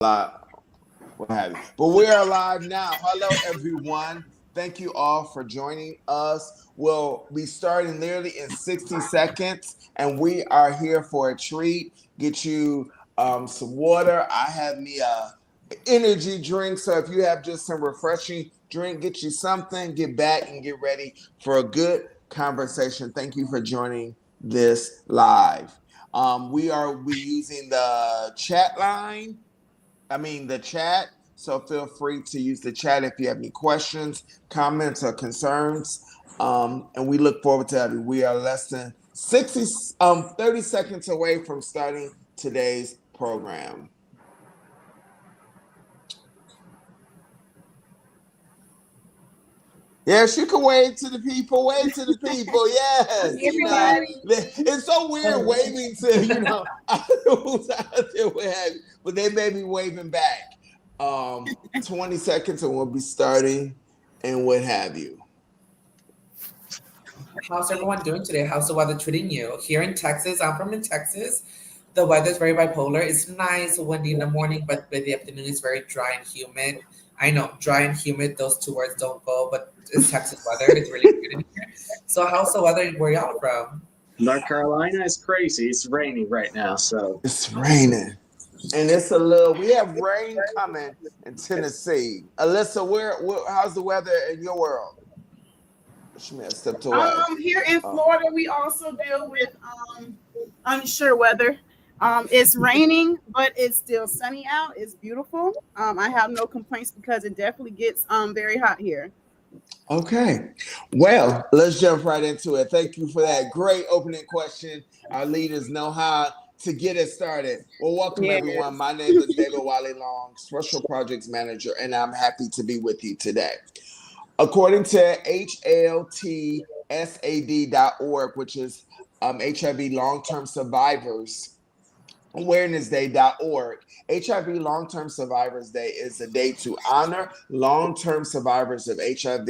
live, what have you. But we are live now. Hello, everyone. Thank you all for joining us. We'll be starting literally in 60 seconds, and we are here for a treat. Get you some water. I have me a energy drink, so if you have just some refreshing drink, get you something. Get back and get ready for a good conversation. Thank you for joining this live. We using the chat line. The chat. So feel free to use the chat if you have any questions, comments, or concerns. And we look forward to having you. We are less than 30 seconds away from starting today's program. Yes, you can wave to the people. Wave to the people. Yes. It's so weird waving to, who's out there, but they may be waving back. 20 seconds and we'll be starting and what have you. How's everyone doing today? How's the weather treating you? Here in Texas, I'm from Texas. The weather is very bipolar. It's nice, windy in the morning, but by the afternoon it's very dry and humid. I know, dry and humid, those two words don't go, but it's Texas weather. It's really good in here. So how's the weather where y'all from? North Carolina is crazy. It's raining right now, so. It's raining. And we have rain coming in Tennessee. Alyssa, how's the weather in your world? She may have stepped away. Here in Florida, we also deal with unsure weather. It's raining, but it's still sunny out. It's beautiful. I have no complaints because it definitely gets very hot here. Okay. Well, let's jump right into it. Thank you for that great opening question. Our leaders know how to get it started. Well, welcome everyone. My name is David Wyley Long, Special Projects Manager, and I'm happy to be with you today. According to HLTSAD.org, which is HIV Long-Term Survivors Awareness Day.org, HIV Long-Term Survivors Day is a day to honor long-term survivors of HIV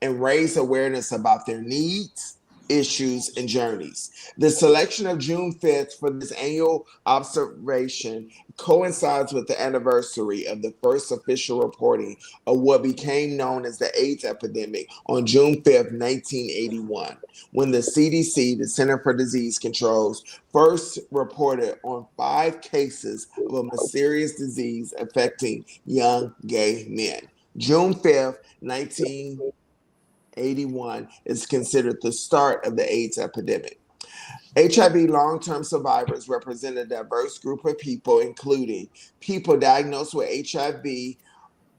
and raise awareness about their needs, issues, and journeys. The selection of June 5th for this annual observation coincides with the anniversary of the first official reporting of what became known as the AIDS epidemic on June 5th, 1981, when the CDC, the Center for Disease Control's, first reported on 5 cases of a mysterious disease affecting young gay men. June 5th, 1981 is considered the start of the AIDS epidemic. HIV long-term survivors represent a diverse group of people, including people diagnosed with HIV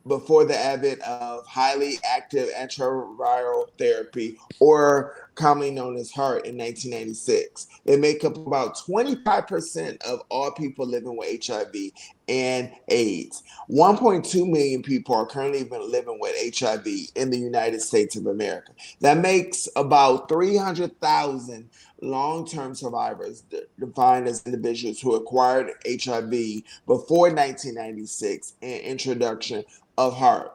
before the advent of highly active antiretroviral therapy, or commonly known as HAART, in 1996. They make up about 25% of all people living with HIV and AIDS. 1.2 million people are currently living with HIV in the United States of America. That makes about 300,000 long-term survivors, defined as individuals who acquired HIV before 1996 and introduction of HAART.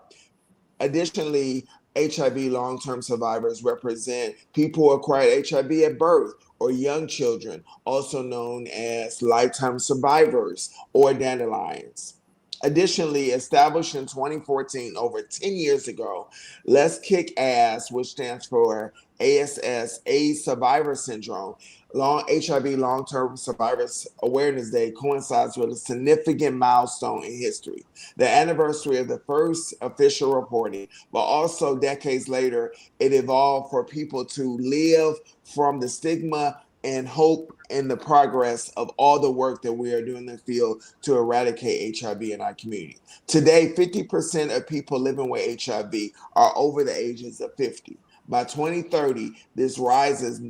Additionally, HIV long-term survivors represent people who acquired HIV at birth or young children, also known as lifetime survivors or dandelions. Additionally, established in 2014, over 10 years ago, Let's Kick Ass, which stands for ASS, AIDS Survivor Syndrome, HIV Long-Term Survivors Awareness Day, coincides with a significant milestone in history, the anniversary of the first official reporting, but also decades later, it evolved for people to live from the stigma and hope in the progress of all the work that we are doing in the field to eradicate HIV in our community. Today, 50% of people living with HIV are over the ages of 50. By 2030, this rises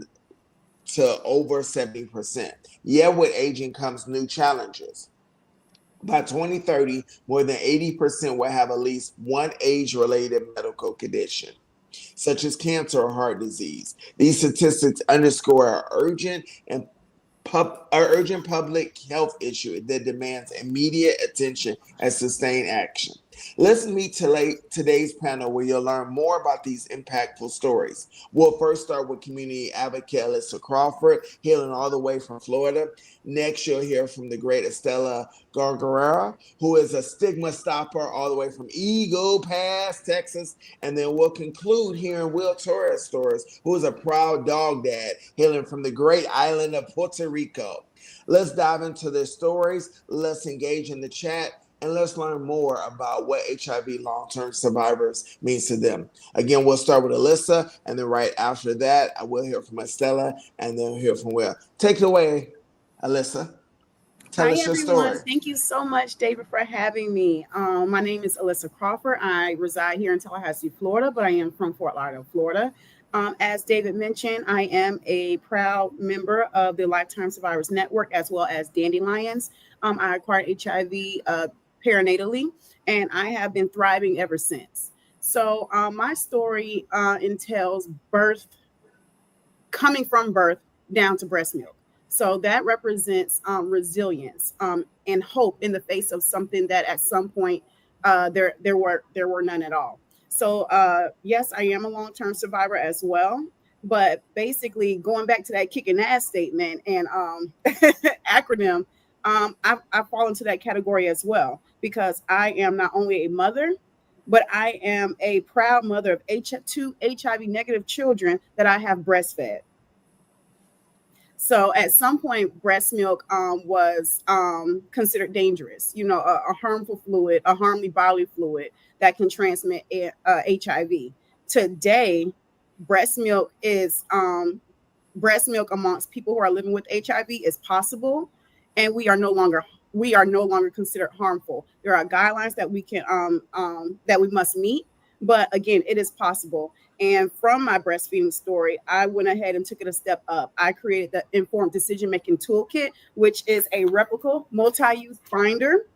to over 70%. Yet with aging comes new challenges. By 2030, more than 80% will have at least one age-related medical condition, such as cancer or heart disease. These statistics underscore an urgent public health issue that demands immediate attention and sustained action. Let's meet today's panel where you'll learn more about these impactful stories. We'll first start with community advocate Alyssa Crawford, hailing all the way from Florida. Next, you'll hear from the great Estella Guerrero, who is a stigma stopper all the way from Eagle Pass, Texas. And then we'll conclude hearing Will Torres stories, who is a proud dog dad, hailing from the great island of Puerto Rico. Let's dive into their stories. Let's engage in the chat and let's learn more about what HIV long-term survivors means to them. Again, we'll start with Alyssa, and then right after that, I will hear from Estella, and then we'll hear from Will. Take it away, Alyssa. Tell us your story. Thank you so much, David, for having me. My name is Alyssa Crawford. I reside here in Tallahassee, Florida, but I am from Fort Lauderdale, Florida. As David mentioned, I am a proud member of the Lifetime Survivors Network, as well as Dandelions. I acquired HIV perinatally, and I have been thriving ever since. So my story entails coming from birth down to breast milk. So that represents resilience and hope in the face of something that at some point there were none at all. So yes, I am a long-term survivor as well. But basically, going back to that kicking ass statement and acronym, I fall into that category as well, because I am not only a mother, but I am a proud mother of two HIV negative children that I have breastfed. So at some point, breast milk was considered dangerous, a harmful fluid, a harmful bodily fluid that can transmit HIV. Today, breast milk amongst people who are living with HIV is possible, and we are no longer considered harmful. There are guidelines that we can that we must meet, but again, it is possible. And from my breastfeeding story, I went ahead and took it a step up. I created the Informed Decision Making Toolkit, which is a replica multi-use binder.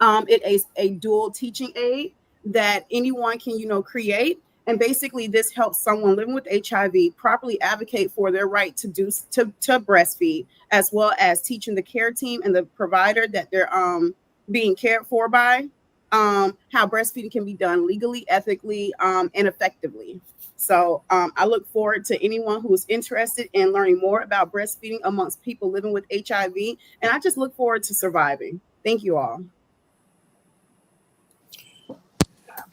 It is a dual teaching aid that anyone can, create. And basically, this helps someone living with HIV properly advocate for their right to breastfeed, as well as teaching the care team and the provider that they're being cared for by how breastfeeding can be done legally, ethically, and effectively. So I look forward to anyone who is interested in learning more about breastfeeding amongst people living with HIV, and I just look forward to surviving. Thank you all.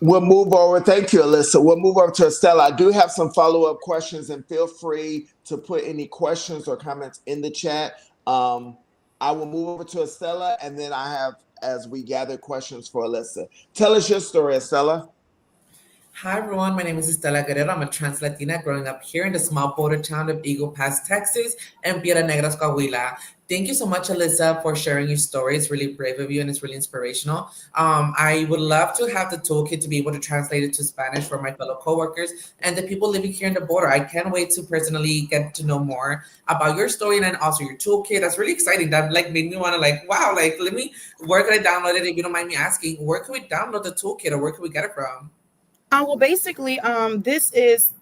We'll move over. Thank you, Alyssa. We'll move over to Estella. I do have some follow-up questions, and feel free to put any questions or comments in the chat. I will move over to Estella, and then I have, as we gather questions for Alyssa. Tell us your story, Estella. Hi, everyone. My name is Estella Guerrero. I'm a trans Latina growing up here in the small border town of Eagle Pass, Texas, and Piedras Negras, Coahuila. Thank you so much, Alyssa, for sharing your story. It's really brave of you, and it's really inspirational. I would love to have the toolkit to be able to translate it to Spanish for my fellow coworkers and the people living here in the border. I can't wait to personally get to know more about your story and then also your toolkit. That's really exciting. That made me want to wow, let me, where can I download it? If you don't mind me asking, where can we download the toolkit, or where can we get it from? Well, basically, this is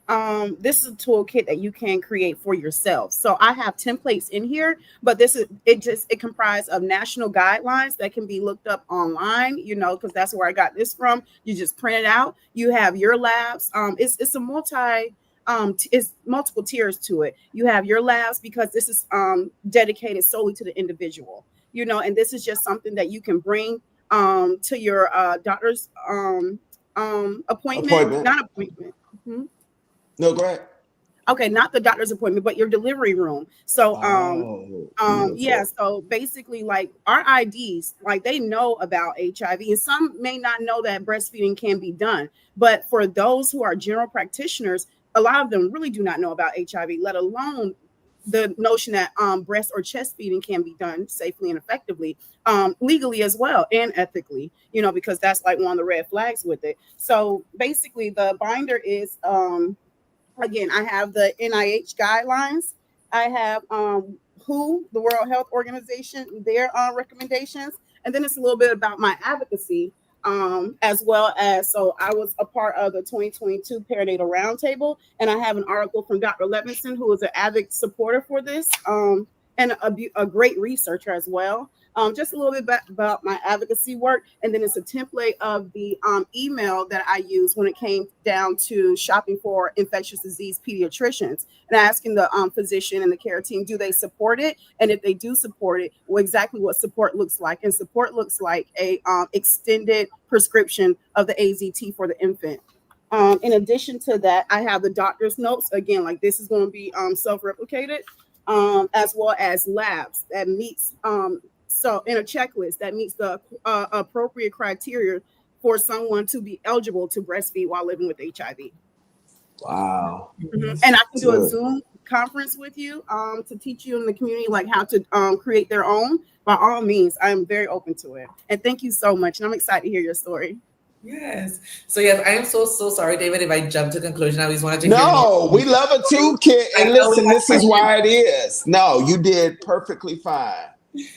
a toolkit that you can create for yourself. So I have templates in here, but it comprised of national guidelines that can be looked up online, because that's where I got this from. You just print it out. You have your labs. It's multiple tiers to it. You have your labs, because this is dedicated solely to the individual, and this is just something that you can bring to your doctor's appointment. Not appointment. Mm-hmm. No, go ahead. Okay, not the doctor's appointment, but your delivery room. So yeah, so basically, our IDs, they know about HIV, and some may not know that breastfeeding can be done. But for those who are general practitioners, a lot of them really do not know about HIV, let alone the notion that breast or chest feeding can be done safely and effectively, legally as well, and ethically, because that's one of the red flags with it. So basically, the binder is, again, I have the NIH guidelines. I have WHO, the World Health Organization, their recommendations. And then it's a little bit about my advocacy, as well as, so I was a part of the 2022 Perinatal Roundtable, and I have an article from Dr. Levinson, who is an avid supporter for this, and a great researcher as well. just a little bit about my advocacy work. And then it's a template of the email that I used when it came down to shopping for infectious disease pediatricians and asking the physician and the care team, do they support it? And if they do support it, well, exactly what support looks like. And support looks like a extended prescription of the AZT for the infant. In addition to that, I have the doctor's notes. Again, like this is going to be self-replicated, as well as labs that meets, so in a checklist that meets the appropriate criteria for someone to be eligible to breastfeed while living with HIV. Wow. And I can do a Zoom conference with you to teach you in the community like how to create their own. By all means, I'm very open to it. And thank you so much. And I'm excited to hear your story. Yes. So yes, I am so sorry, David, if I jumped to conclusion. I always wanted to No, we love it too, Kit. And listen, this is why it is. No, you did perfectly fine.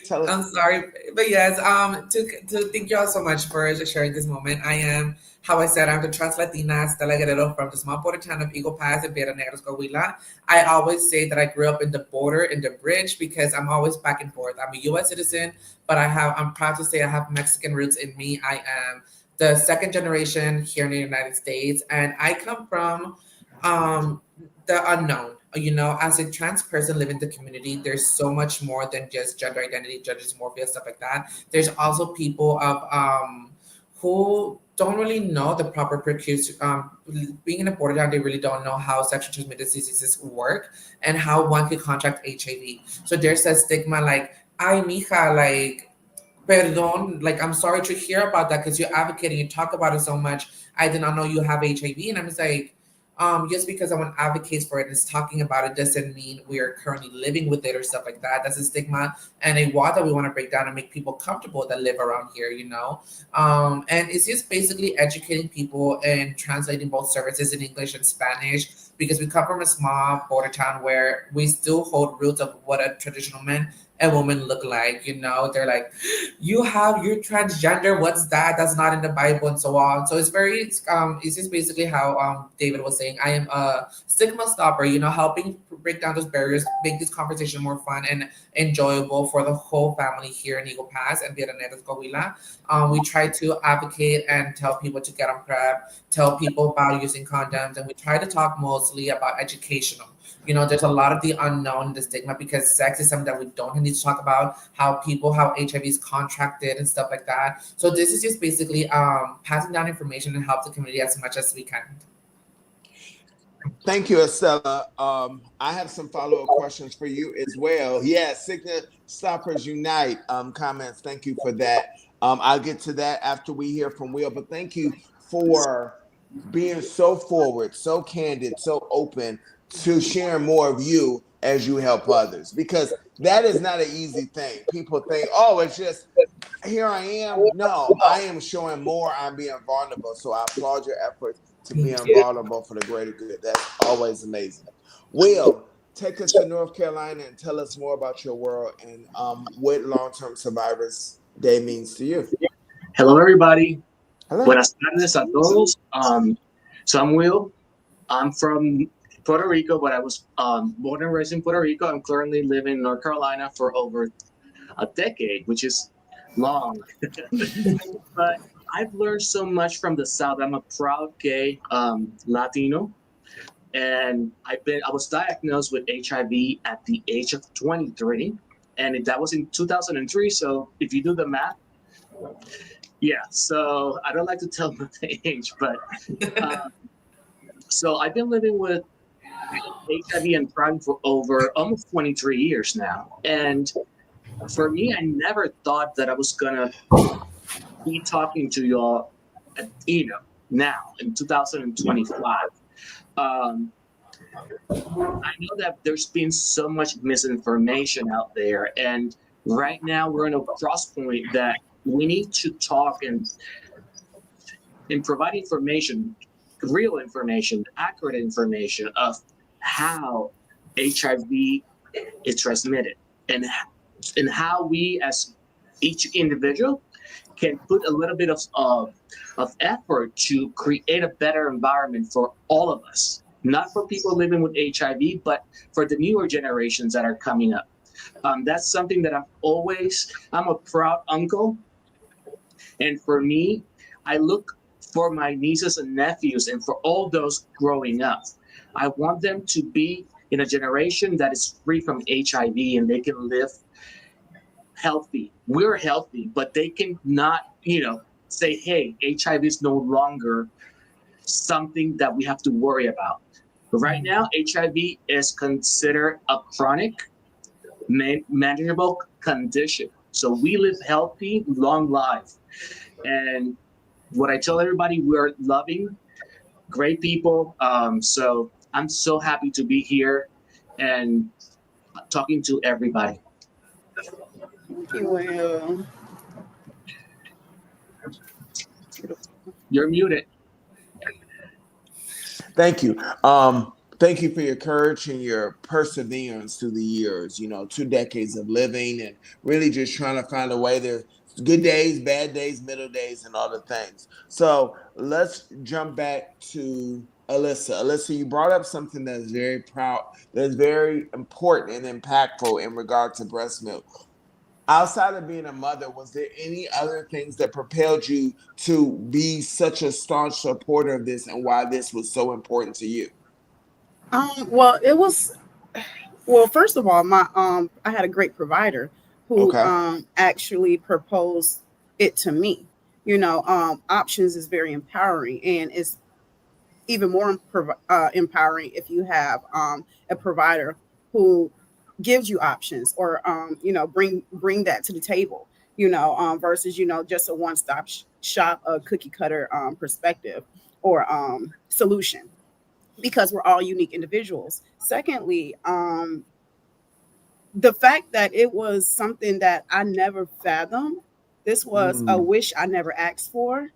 Tell us. I'm sorry, but yes, to thank you all so much for sharing this moment. I am, how I said, I'm the trans Latina Estella Guerrero from the small border town of Eagle Pass in Piedras Negras, Coahuila. I always say that I grew up in the border, in the bridge, because I'm always back and forth. I'm a U.S. citizen, but I'm proud to say I have Mexican roots in me. I am the second generation here in the United States, and I come from the unknown. You know, as a trans person living in the community, there's so much more than just gender identity, gender dysmorphia, stuff like that. There's also people of who don't really know the proper precautions. Being in a border town, they really don't know how sexually transmitted diseases work and how one can contract HIV. So there's a stigma like, ay, mija, like, perdón, like, I'm sorry to hear about that because you're advocating, you talk about it so much. I did not know you have HIV. And I'm just like, just because someone advocates for it and is talking about it doesn't mean we are currently living with it or stuff like that. That's a stigma and a wall that we want to break down and make people comfortable that live around here, you know? And it's just basically educating people and translating both services in English and Spanish, because we come from a small border town where we still hold roots of what a traditional man and women look like. You know, they're like, you're transgender, what's that? That's not in the Bible, and so on. So it's very it's just basically how David was saying, I am a stigma stopper, you know, helping break down those barriers, make this conversation more fun and enjoyable for the whole family here in Eagle Pass and Piedras Negras, Coahuila. We try to advocate and tell people to get on PrEP, tell people about using condoms, and we try to talk mostly about educational. You know, there's a lot of the unknown, the stigma, because sex is something that we don't need to talk about, how HIV is contracted and stuff like that. So this is just basically passing down information and help the community as much as we can. Thank you, Estella. I have some follow-up questions for you as well. Yes, Stigma Stoppers Unite comments. Thank you for that. I'll get to that after we hear from Will, but thank you for being so forward, so candid, so open to sharing more of you as you help others, because that is not an easy thing. People think, oh, it's just here I am. No, I am showing more. I'm being vulnerable. So I applaud your efforts to being vulnerable for the greater good. That's always amazing. Will, take us to North Carolina and tell us more about your world and what Long-Term Survivors Day means to you. Hello, everybody. Hello. Buenas tardes a todos. So I'm Will. I'm from Puerto Rico, but I was born and raised in Puerto Rico. I'm currently living in North Carolina for over a decade, which is long. But I've learned so much from the South. I'm a proud gay Latino, and I was diagnosed with HIV at the age of 23, and that was in 2003. So if you do the math, yeah. So I don't like to tell my age, but so I've been living with HIV and PrEP for over almost 23 years now. And for me, I never thought that I was gonna be talking to y'all, now in 2025. I know that there's been so much misinformation out there, and right now we're in a cross point that we need to talk and provide information, real information, accurate information of how HIV is transmitted and how we as each individual can put a little bit of effort to create a better environment for all of us, not for people living with HIV, but for the newer generations that are coming up. That's something that I'm a proud uncle. And for me, I look for my nieces and nephews and for all those growing up. I want them to be in a generation that is free from HIV and they can live healthy. We're healthy, but they can not, say, hey, HIV is no longer something that we have to worry about. Right now, HIV is considered a chronic, manageable condition. So we live healthy, long life. And what I tell everybody, we're loving, great people. So I'm so happy to be here and talking to everybody. Thank you, Will. You're muted. Thank you. Thank you for your courage and your perseverance through the years. 2 decades of living and really just trying to find a way. There's good days, bad days, middle days, and all the things. So let's jump back to Alyssa. Alyssa, you brought up something that is very proud, that is very important and impactful in regard to breast milk. Outside of being a mother, was there any other things that propelled you to be such a staunch supporter of this and why this was so important to you? Well, it was well. First of all, I had a great provider who Okay. actually proposed it to me. Options is very empowering, and it's even more empowering if you have a provider who gives you options or bring that to the table. Versus just a one-stop shop, a cookie cutter perspective or solution, because we're all unique individuals. Secondly, the fact that it was something that I never fathomed. This was a Mm, wish I never asked for.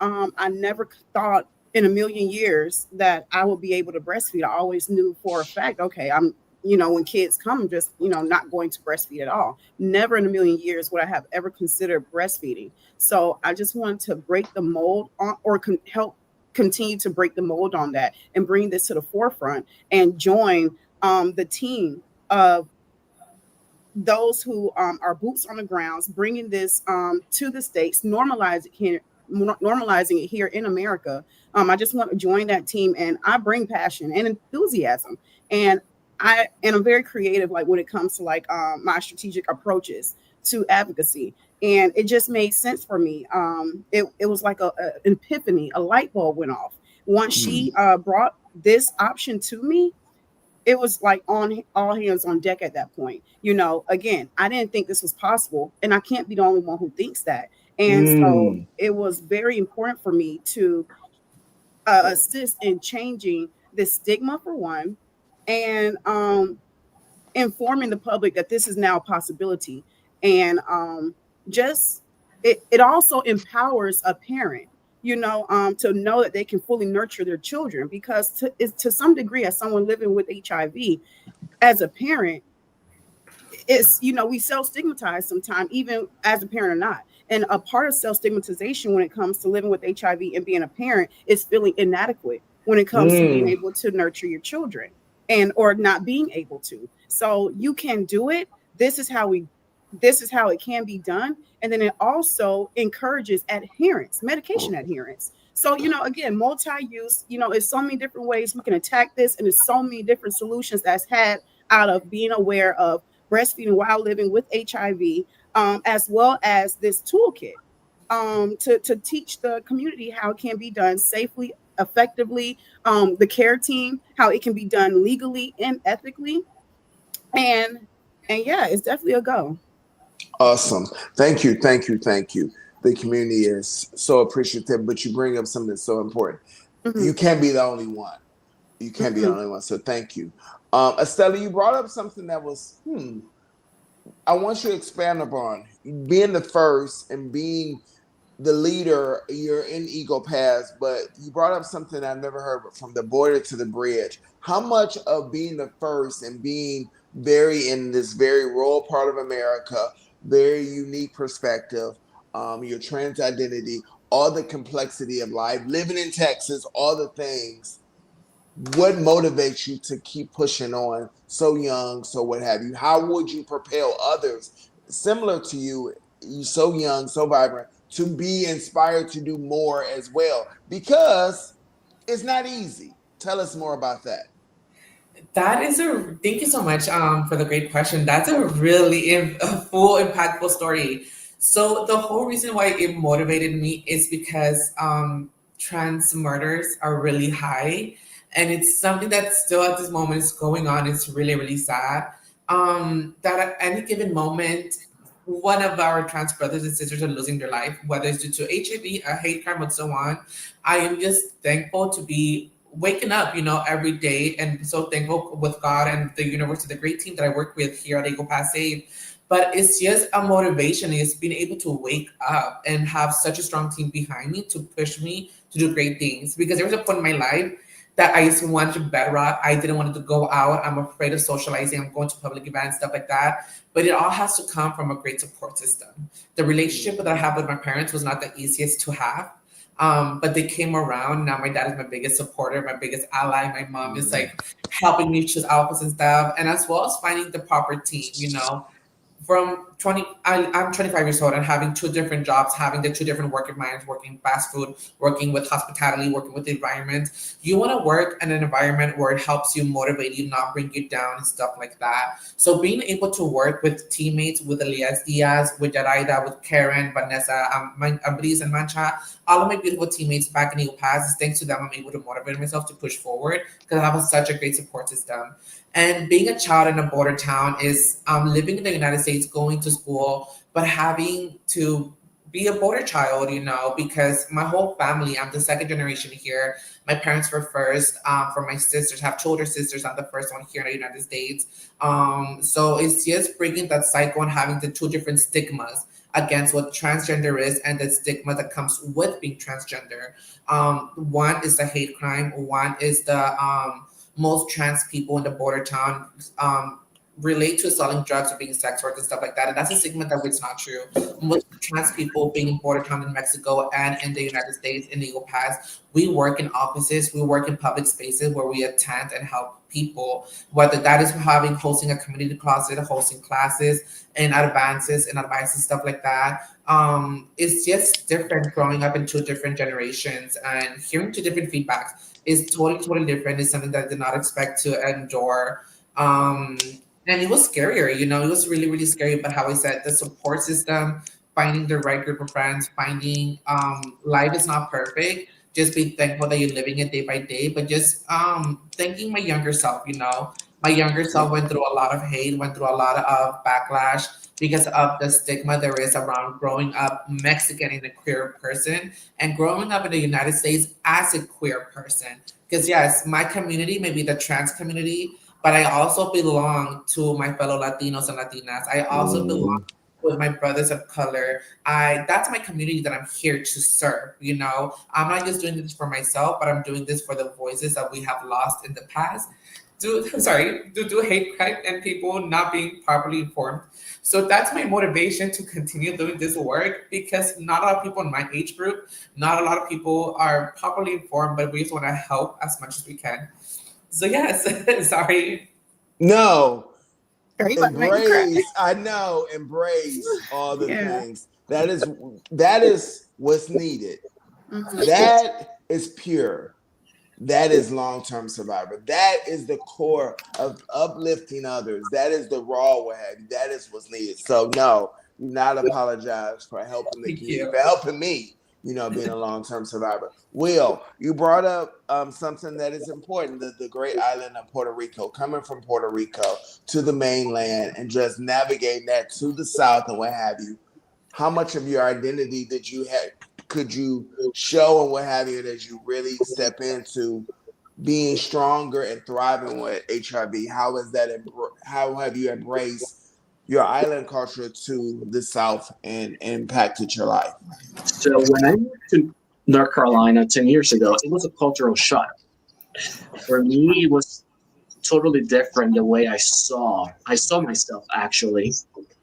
I never thought in a million years that I would be able to breastfeed. I always knew for a fact, okay, when kids come, I'm just, not going to breastfeed at all. Never in a million years would I have ever considered breastfeeding. So I just wanted to break the mold on, or help continue to break the mold on that and bring this to the forefront and join the team of those who are boots on the grounds, bringing this to the states, normalizing it here in America. I just want to join that team, and I bring passion and enthusiasm, and I'm very creative, like when it comes to like my strategic approaches to advocacy, and it just made sense for me. It was like an epiphany, a light bulb went off once she mm, brought this option to me. It was like on all hands on deck at that point. Again, I didn't think this was possible, and I can't be the only one who thinks that. And so mm. it was very important for me to assist in changing this stigma for one, and informing the public that this is now a possibility. And just it also empowers a parent, to know that they can fully nurture their children, because to some degree, as someone living with HIV, as a parent, it's we self-stigmatize sometimes, even as a parent or not. And a part of self-stigmatization when it comes to living with HIV and being a parent is feeling inadequate when it comes to being Mm. able to nurture your children, and or not being able to. So you can do it. This is how it can be done. And then it also encourages adherence, medication adherence. So, again, multi-use, it's so many different ways we can attack this, and there's so many different solutions that's had out of being aware of breastfeeding while living with HIV, as well as this toolkit, to teach the community how it can be done safely, effectively, the care team, how it can be done legally and ethically. And yeah, it's definitely a go. Awesome. Thank you. Thank you. Thank you. The community is so appreciative, but you bring up something that's so important. Hmm. You can't be the only one. You can't be the Hmm. only one. So thank you. Estella, you brought up something that was, I want you to expand upon being the first and being the leader. You're in Eagle Pass, but you brought up something I've never heard, from the border to the bridge. How much of being the first and being very in this very rural part of America, very unique perspective, your trans identity, all the complexity of life, living in Texas, all the things. what motivates you to keep pushing on so young, so what have you? How would you propel others similar to you, you so young, so vibrant, to be inspired to do more as well? Because it's not easy. Tell us more about that. That is a thank you so much for the great question. That's a really a full, impactful story. So the whole reason why it motivated me is because trans murders are really high, and it's something that still at this moment is going on. It's really really sad. That at any given moment, one of our trans brothers and sisters are losing their life, whether it's due to HIV, a hate crime, and so on. I am just thankful to be waking up, every day, and so thankful with God and the universe, the great team that I work with here at Eagle Pass Save. But it's just a motivation. It's being able to wake up and have such a strong team behind me to push me to do great things. Because there was a point in my life that I just wanted to bedrock. I didn't want to go out. I'm afraid of socializing. I'm going to public events, stuff like that. But it all has to come from a great support system. The relationship that I have with my parents was not the easiest to have. But they came around. Now my dad is my biggest supporter, my biggest ally. My mom is like helping me choose outfits and stuff, and as well as finding the proper team. From 20, I'm 25 years old and having two different jobs, having the two different work environments, working fast food, working with hospitality, working with the environment. You want to work in an environment where it helps you, motivate you, not bring you down and stuff like that. So being able to work with teammates, with Elias Diaz, with Jaraida, with Karen, Vanessa, Abris, and Mancha, all of my beautiful teammates back in Eagle Pass, thanks to them, I'm able to motivate myself to push forward because I have such a great support system. And being a child in a border town is living in the United States, going to school, but having to be a border child, because my whole family, I'm the second generation here. My parents were first. For my sisters, I have two older sisters. I'm the first one here in the United States. So it's just breaking that cycle and having the two different stigmas against what transgender is and the stigma that comes with being transgender. One is the hate crime. One is the most trans people in the border town relate to selling drugs or being sex work and stuff like that. And that's a stigma that it's not true. Most trans people being in border town in Mexico and in the United States in Eagle Pass, we work in offices, we work in public spaces where we attend and help people, whether that is hosting a community closet, hosting classes and advances and advice and stuff like that. It's just different growing up in two different generations and hearing two different feedbacks is totally different. It's something that I did not expect to endure. And it was scarier, it was really, really scary. But how I said, the support system, finding the right group of friends, finding life is not perfect. Just be thankful that you're living it day by day. But just thanking my younger self, my younger self went through a lot of hate, went through a lot of backlash because of the stigma there is around growing up Mexican and a queer person and growing up in the United States as a queer person. Because yes, my community may be the trans community, but I also belong to my fellow Latinos and Latinas. I also belong with my brothers of color. That's my community that I'm here to serve. I'm not just doing this for myself, but I'm doing this for the voices that we have lost in the past due to hate crime and people not being properly informed. So that's my motivation to continue doing this work because not a lot of people in my age group, not a lot of people are properly informed, but we just want to help as much as we can. So yes, sorry. No, Girl, you about to make me cry. embrace. I know, embrace all the things. That is what's needed. That is pure. That is long-term survivor. That is the core of uplifting others. That is the raw what have you. That is what's needed. So no, do not apologize for helping the community, for helping me, being a long-term survivor. Will, you brought up something that is important, the great island of Puerto Rico, coming from Puerto Rico to the mainland and just navigating that to the south and what have you. How much of your identity could you show and what have you as you really step into being stronger and thriving with HIV? How have you embraced your island culture to the South and impacted your life? So when I moved to North Carolina 10 years ago, it was a cultural shock. For me, it was totally different the way I saw myself actually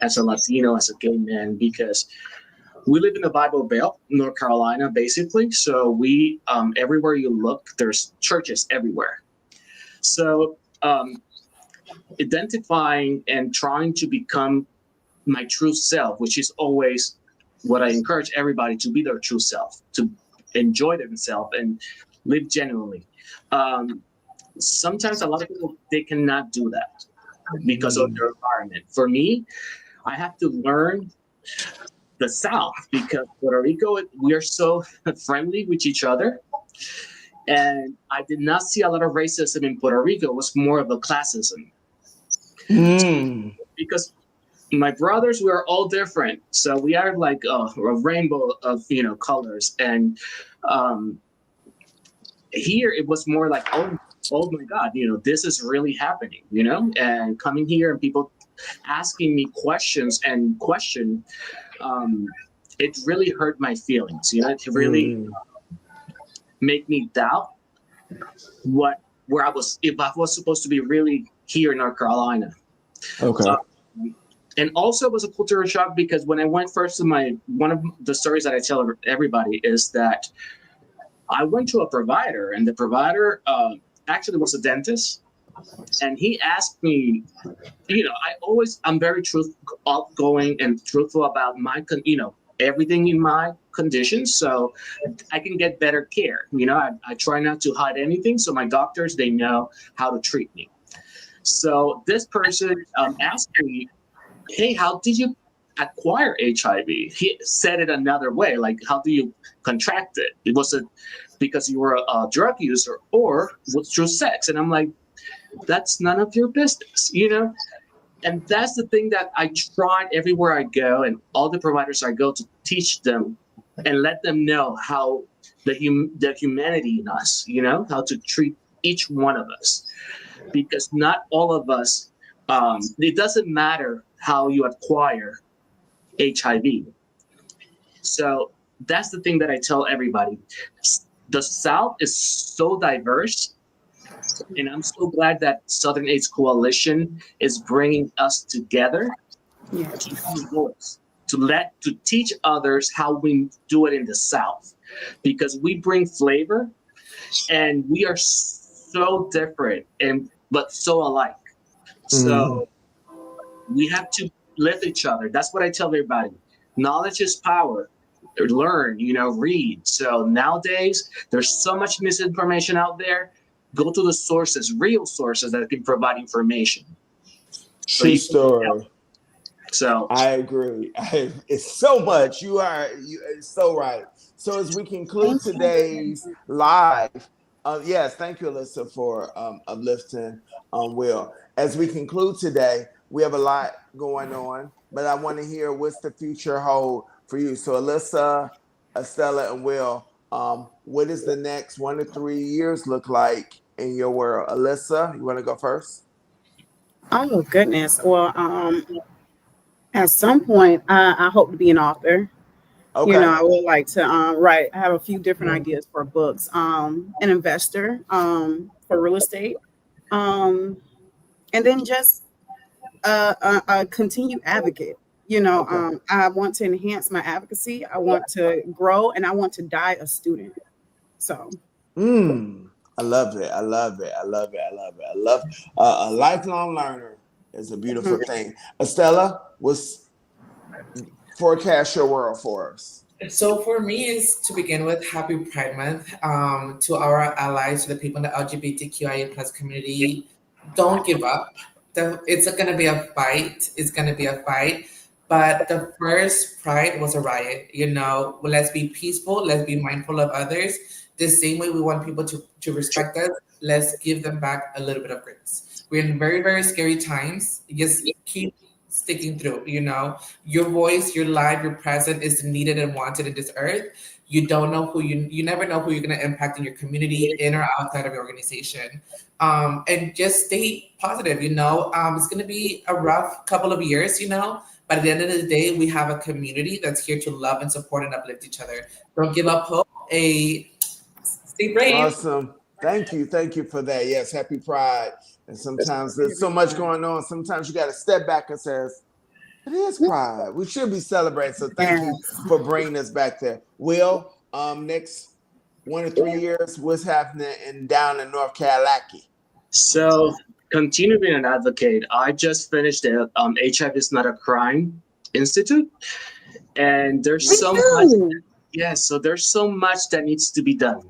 as a Latino, as a gay man, because we live in the Bible Belt, North Carolina, basically. So we, everywhere you look, there's churches everywhere. So identifying and trying to become my true self, which is always what I encourage everybody to be their true self, to enjoy themselves and live genuinely. Sometimes a lot of people, they cannot do that because of their environment. For me, I have to learn the South because Puerto Rico, we are so friendly with each other. And I did not see a lot of racism in Puerto Rico. It was more of a classism. Because my brothers, we are all different. So we are like a rainbow of, colors. And here it was more like, oh my God, this is really happening, and coming here and people asking me questions and it really hurt my feelings, it really make me doubt where I was, if I was supposed to be really here in North Carolina. Okay. And also it was a cultural shock because when I went first to one of the stories that I tell everybody is that I went to a provider, and the provider actually was a dentist. And he asked me, I'm very outgoing and truthful about my, everything in my conditions, so I can get better care. I try not to hide anything, so my doctors, they know how to treat me. So this person asked me, hey, how did you acquire HIV? He said it another way, like, how do you contract it? It was because you were a drug user or was through sex. And I'm like, that's none of your business, And that's the thing that I tried everywhere I go, and all the providers I go to teach them and let them know how the humanity in us, how to treat each one of us. Because not all of us, it doesn't matter how you acquire HIV. So that's the thing that I tell everybody. The South is so diverse, and I'm so glad that Southern AIDS Coalition is bringing us together to use voice, to teach others how we do it in the South, because we bring flavor, and we are so different but so alike. So we have to lift each other. That's what I tell everybody. Knowledge is power. Learn, read. So nowadays, there's so much misinformation out there. Go to the sources, real sources that can provide information. True story. So I agree. It's so much. It's so right. So as we conclude today's live, yes, thank you, Alyssa, for uplifting Will. As we conclude today, we have a lot going on, but I want to hear what's the future hold for you. So Alyssa, Estella, and Will, what does the next 1 to 3 years look like in your world? Alyssa, you want to go first? Oh goodness. Well, at some point, I hope to be an author. Okay. I would like to write. I have a few different ideas for books. An investor for real estate, and then just a continued advocate. I want to enhance my advocacy. I want to grow, and I want to die a student. So. I love it. I love it. I love it. I love it. I love a lifelong learner is a beautiful thing. Estella, what's forecast your world for us? So for me, is to begin with, Happy Pride Month. To our allies, to the people in the LGBTQIA plus community, don't give up. It's going to be a fight. It's going to be a fight. But the first Pride was a riot. Let's be peaceful. Let's be mindful of others. The same way we want people to respect us, let's give them back a little bit of grace. We're in very, very scary times. Just keep sticking through. Your voice, your life, your presence is needed and wanted in this earth. You don't know you never know who you're going to impact in your community, in or outside of your organization. And just stay positive. It's going to be a rough couple of years, but at the end of the day, we have a community that's here to love and support and uplift each other. Don't give up hope. Stay brave. Awesome. Thank you for that. Yes, happy Pride. And sometimes there's so much going on. Sometimes you got to step back and say, it is Pride. We should be celebrating. So thank you for bringing us back there. Will, next 1 to 3 years, what's happening down in North Carolina? So continue being an advocate. I just finished the HIV is Not a Crime Institute, and there's Me so much. too. Yes, so there's so much that needs to be done,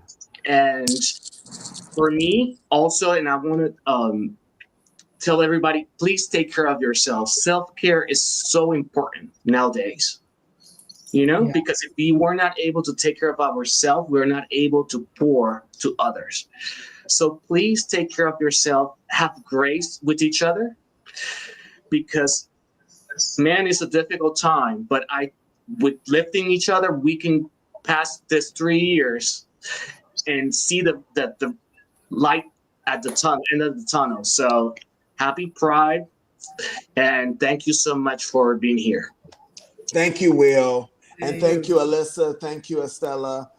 and for me also, and I want to tell everybody, please take care of yourself. Self-care is so important nowadays. Yeah. Because if we were not able to take care of ourselves, we're not able to pour to others. So please take care of yourself. Have grace with each other, because man, it's a difficult time. But with lifting each other, we can pass this 3 years and see the light at the end of the tunnel. So happy Pride, and thank you so much for being here. Thank you, Will. And thank Thank you, Alyssa. Thank you, Estella,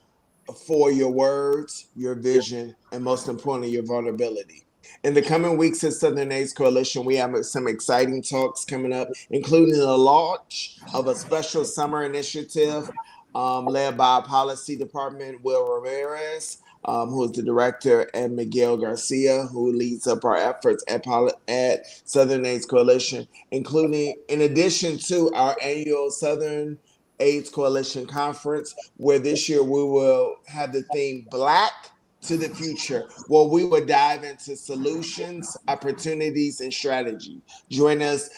for your words, your vision, and most importantly, your vulnerability. In the coming weeks at Southern AIDS Coalition, we have some exciting talks coming up, including the launch of a special summer initiative led by our policy department, Will Ramirez, who is the director, and Miguel Garcia, who leads up our efforts at Southern AIDS Coalition, including, in addition to our annual Southern AIDS Coalition Conference, where this year we will have the theme Black to the Future, where we will dive into solutions, opportunities, and strategy. Join us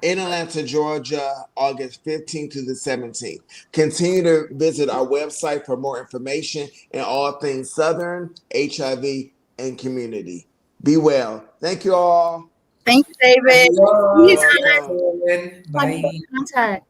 in Atlanta, Georgia, August 15th to the 17th. Continue to visit our website for more information and all things Southern, HIV, and community. Be well. Thank you all. Thank you, David. you. Anytime. Welcome. Bye. Contact.